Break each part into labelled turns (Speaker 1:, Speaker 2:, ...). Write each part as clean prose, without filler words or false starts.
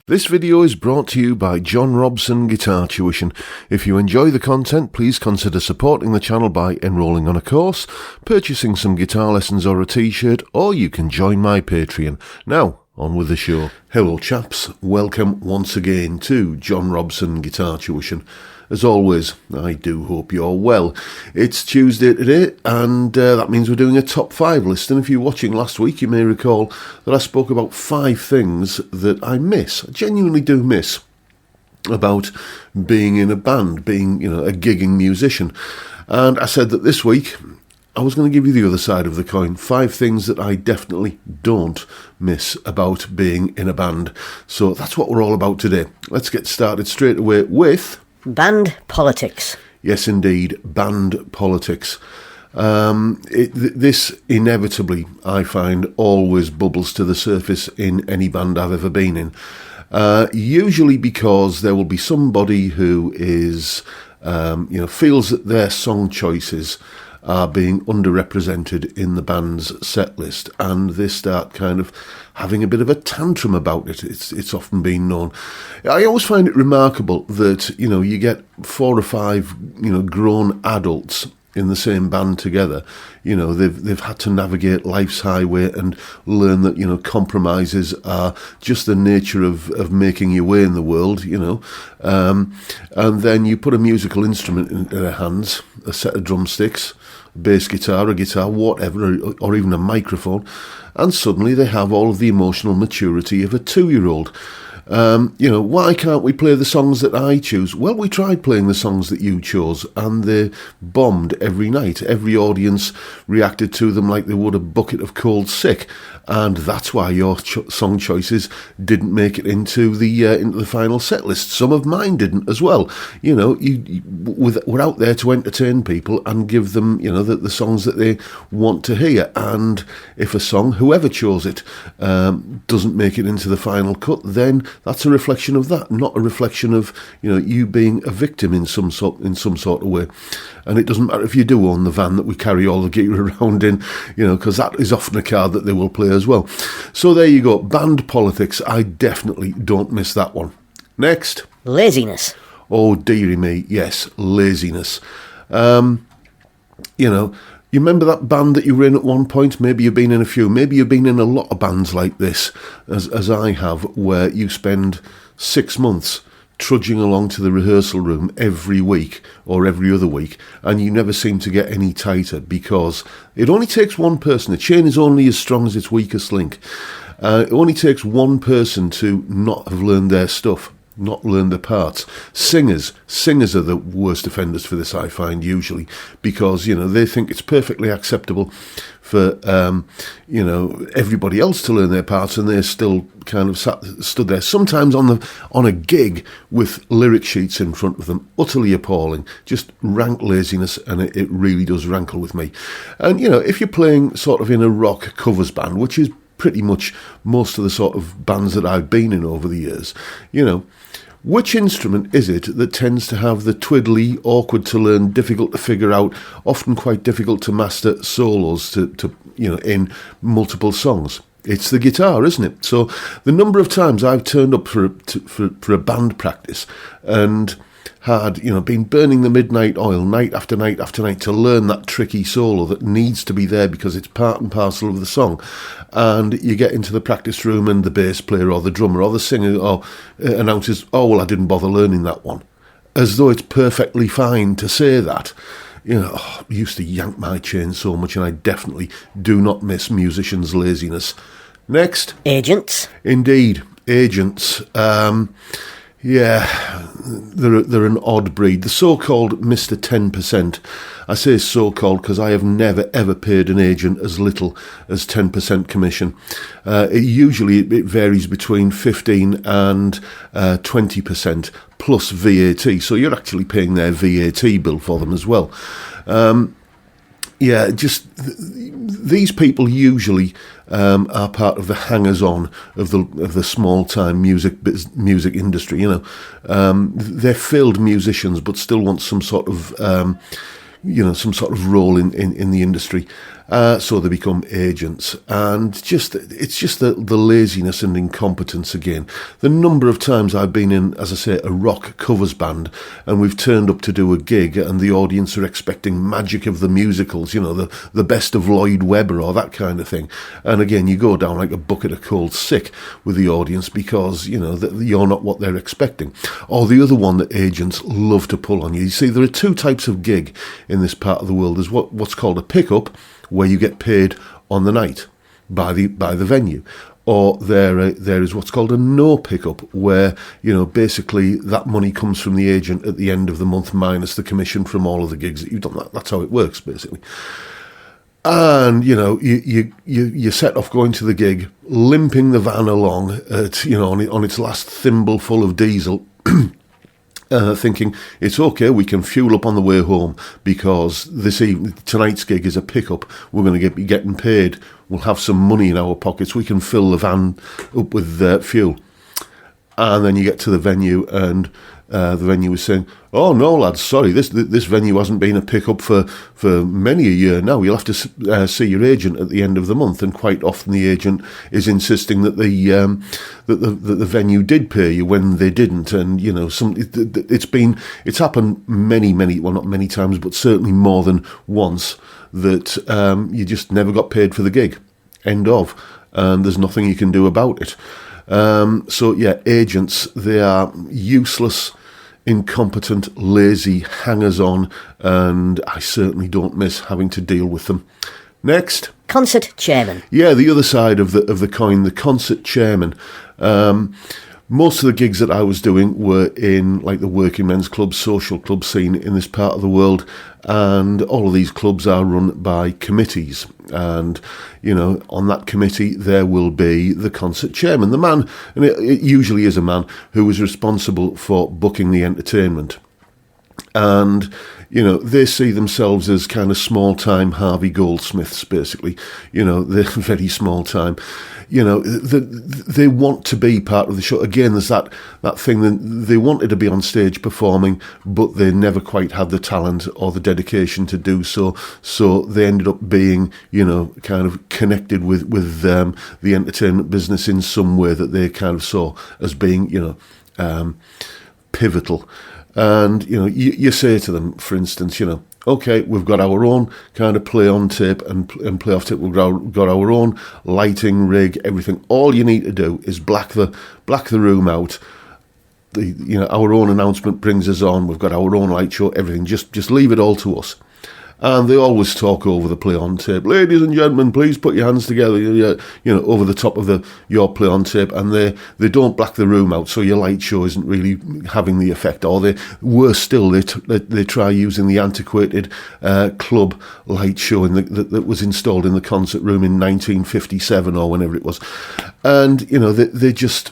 Speaker 1: This video is brought to you by John Robson Guitar Tuition. If you enjoy the content, please consider supporting the channel by enrolling on a course, purchasing some guitar lessons or a t-shirt, or you can join my Patreon. Now, on with the show. Hello chaps, welcome once again to John Robson Guitar Tuition. As always, I do hope you're well. It's Tuesday today, and that means we're doing a top 5 list. And if you're watching last week, you may recall that I spoke about 5 things that I genuinely do miss, about being in a band, being, a gigging musician. And I said that this week, I was going to give you the other side of the coin. 5 things that I definitely don't miss about being in a band. So that's what we're all about today. Let's get started straight away with
Speaker 2: band politics.
Speaker 1: Yes, indeed, band politics. This inevitably, I find, always bubbles to the surface in any band I've ever been in. Usually because there will be somebody who is, feels that their song choices are being underrepresented in the band's set list, and they start kind of having a bit of a tantrum about it. It's often been known. I always find it remarkable that, you get 4 or 5, grown adults in the same band together. They've had to navigate life's highway and learn that, compromises are just the nature of making your way in the world, and then you put a musical instrument in their hands, a set of drumsticks, a bass guitar, a guitar, whatever, or even a microphone, and suddenly they have all of the emotional maturity of a 2-year-old. Why can't we play the songs that I choose? Well, we tried playing the songs that you chose, and they bombed every night. Every audience reacted to them like they would a bucket of cold sick, and that's why your song choices didn't make it into the final set list. Some of mine didn't as well. We're out there to entertain people and give them, the songs that they want to hear. And if a song, whoever chose it, doesn't make it into the final cut, then that's a reflection of that, not a reflection of you being a victim in some sort of way. And it doesn't matter if you do own the van that we carry all the gear around in, because that is often a card that they will play as well. So there you go, band politics. I definitely don't miss that one. Next,
Speaker 2: laziness.
Speaker 1: Oh dearie me, yes, laziness. You remember that band that you were in at one point? Maybe you've been in a few. Maybe you've been in a lot of bands like this, as I have, where you spend 6 months trudging along to the rehearsal room every week or every other week, and you never seem to get any tighter, because it only takes one person. The chain is only as strong as its weakest link. It only takes one person to not have learned their stuff, not learn the parts. Singers are the worst offenders for this, I find, usually, because they think it's perfectly acceptable for everybody else to learn their parts, and they're still kind of stood there, sometimes on a gig with lyric sheets in front of them. Utterly appalling, just rank laziness, and it really does rankle with me. And if you're playing sort of in a rock covers band, which is pretty much most of the sort of bands that I've been in over the years, which instrument is it that tends to have the twiddly, awkward to learn, difficult to figure out, often quite difficult to master solos to in multiple songs? It's the guitar, isn't it? So the number of times I've turned up for a band practice and had, been burning the midnight oil night after night after night to learn that tricky solo that needs to be there because it's part and parcel of the song. And you get into the practice room and the bass player or the drummer or the singer or announces, "Oh, well, I didn't bother learning that one." As though it's perfectly fine to say that. I used to yank my chain so much, and I definitely do not miss musicians' laziness. Next.
Speaker 2: Agents.
Speaker 1: Indeed, agents. Yeah, they're an odd breed. The so-called Mr. 10%. I say so-called because I have never, ever paid an agent as little as 10% commission. It varies between 15 and 20% plus VAT. So you're actually paying their VAT bill for them as well. These people usually are part of the hangers-on of the small-time music industry. They're filled musicians, but still want some sort of role in the industry. So they become agents, and it's just the laziness and incompetence again. The number of times I've been in, as I say, a rock covers band, and we've turned up to do a gig, and the audience are expecting magic of the musicals, the best of Lloyd Webber or that kind of thing. And again, you go down like a bucket of cold sick with the audience because, you're not what they're expecting. Or the other one that agents love to pull on you. You see, there are two types of gig in this part of the world. There's what's called a pickup, where you get paid on the night by the venue. Or there is what's called a no pickup, where, basically that money comes from the agent at the end of the month minus the commission from all of the gigs that you've done. That's how it works, basically. And, you set off going to the gig, limping the van along at, on its last thimbleful of diesel, thinking it's okay, we can fuel up on the way home because tonight's gig is a pickup. We're going to be getting paid. We'll have some money in our pockets. We can fill the van up with fuel. And then you get to the venue, and the venue is saying, "Oh no, lads, sorry, this venue hasn't been a pickup for many a year now. You'll have to see your agent at the end of the month." And quite often the agent is insisting that the venue did pay you when they didn't. And it's happened many, well, not many times, but certainly more than once, that you just never got paid for the gig. End of. And there's nothing you can do about it. Agents, they are useless, incompetent, lazy, hangers-on, and I certainly don't miss having to deal with them. Next.
Speaker 2: Concert chairman.
Speaker 1: Yeah, the other side of the coin, the concert chairman. Most of the gigs that I was doing were in like the working men's club, social club scene in this part of the world, and all of these clubs are run by committees. And, on that committee there will be the concert chairman, the man, and it usually is a man, who is responsible for booking the entertainment. And, they see themselves as kind of small-time Harvey Goldsmiths, basically. They're very small-time. They want to be part of the show. Again, there's that thing that they wanted to be on stage performing, but they never quite had the talent or the dedication to do so. So they ended up being, kind of connected with the entertainment business in some way that they kind of saw as being, pivotal. And, you say to them, for instance, okay, we've got our own kind of play on tape and play off tape. We've got our own lighting rig, everything. All you need to do is black the room out. Our own announcement brings us on. We've got our own light show, everything. Just leave it all to us. And they always talk over the play on tape. Ladies and gentlemen, please put your hands together, over the top of your play on tape. And they don't black the room out, so your light show isn't really having the effect. Or worse still, they try using the antiquated club light show that was installed in the concert room in 1957 or whenever it was. And they just.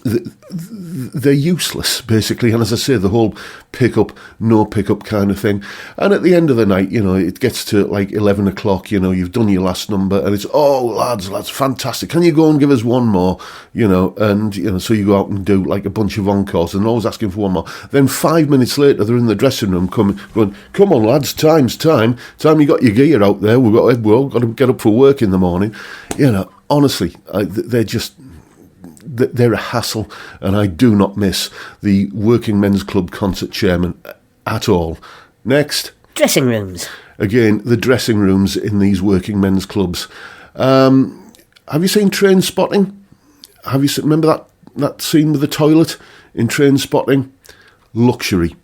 Speaker 1: They're useless, basically. And as I say, the whole pick-up, no pick-up kind of thing. And at the end of the night, it gets to like 11 o'clock, you've done your last number, and it's, oh, lads, fantastic. Can you go and give us one more? And, so you go out and do like a bunch of encores and always asking for one more. Then 5 minutes later, they're in the dressing room going, come on, lads, time. You got your gear out there. We've all got to get up for work in the morning. Honestly, they're a hassle, and I do not miss the Working Men's Club concert chairman at all. Next.
Speaker 2: Dressing rooms.
Speaker 1: Again, the dressing rooms in these working men's clubs. Have you seen Train Spotting? Remember that scene with the toilet in Train Spotting? Luxury.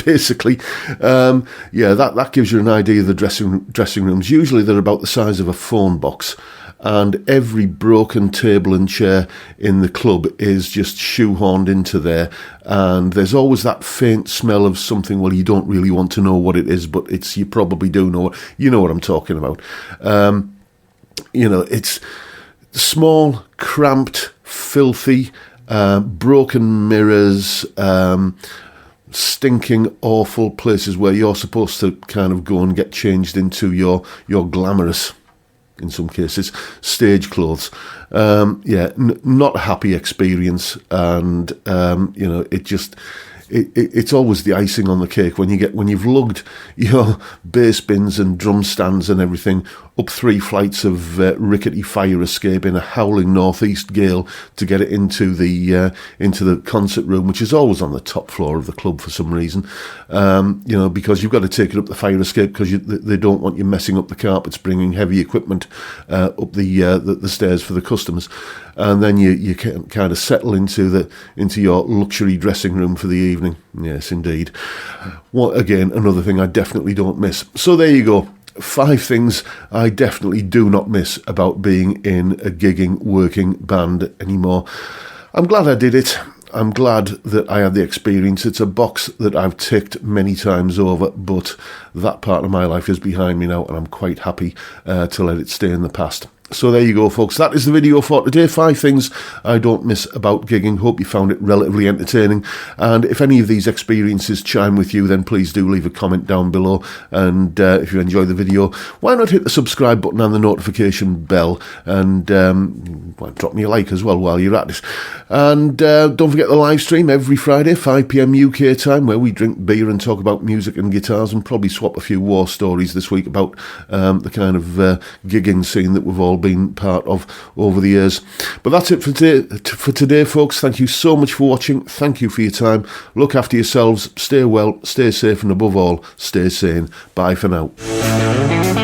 Speaker 1: Basically, that gives you an idea of the dressing rooms. Usually they're about the size of a phone box, and every broken table and chair in the club is just shoehorned into there, and there's always that faint smell of something. Well, you don't really want to know what it is, but you probably do know. You know what I'm talking about. It's small, cramped, filthy, broken mirrors, stinking, awful places where you're supposed to kind of go and get changed into your glamorous, in some cases, stage clothes. Not a happy experience, and it's always the icing on the cake when you've lugged your bass bins and drum stands and everything up 3 flights of rickety fire escape in a howling northeast gale to get it into the concert room, which is always on the top floor of the club for some reason. Because you've got to take it up the fire escape because they don't want you messing up the carpets, bringing heavy equipment up the stairs for the customers, and then you can kind of settle into your luxury dressing room for the evening. Yes, indeed. Again, another thing I definitely don't miss. So there you go. 5 things I definitely do not miss about being in a gigging, working band anymore. I'm glad I did it. I'm glad that I had the experience. It's a box that I've ticked many times over, but that part of my life is behind me now, and I'm quite happy to let it stay in the past. So there you go, folks. That is the video for today. 5 things I don't miss about gigging. Hope you found it relatively entertaining. And if any of these experiences chime with you, then please do leave a comment down below. And if you enjoy the video, why not hit the subscribe button and the notification bell? And drop me a like as well while you're at it. And don't forget the live stream every Friday, 5 p.m. UK time, where we drink beer and talk about music and guitars, and probably swap a few war stories this week about the kind of gigging scene that we've all been part of over the years. But that's it for today, folks. Thank you so much for watching. Thank you for your time. Look after yourselves. Stay well, stay safe, and above all, stay sane. Bye for now.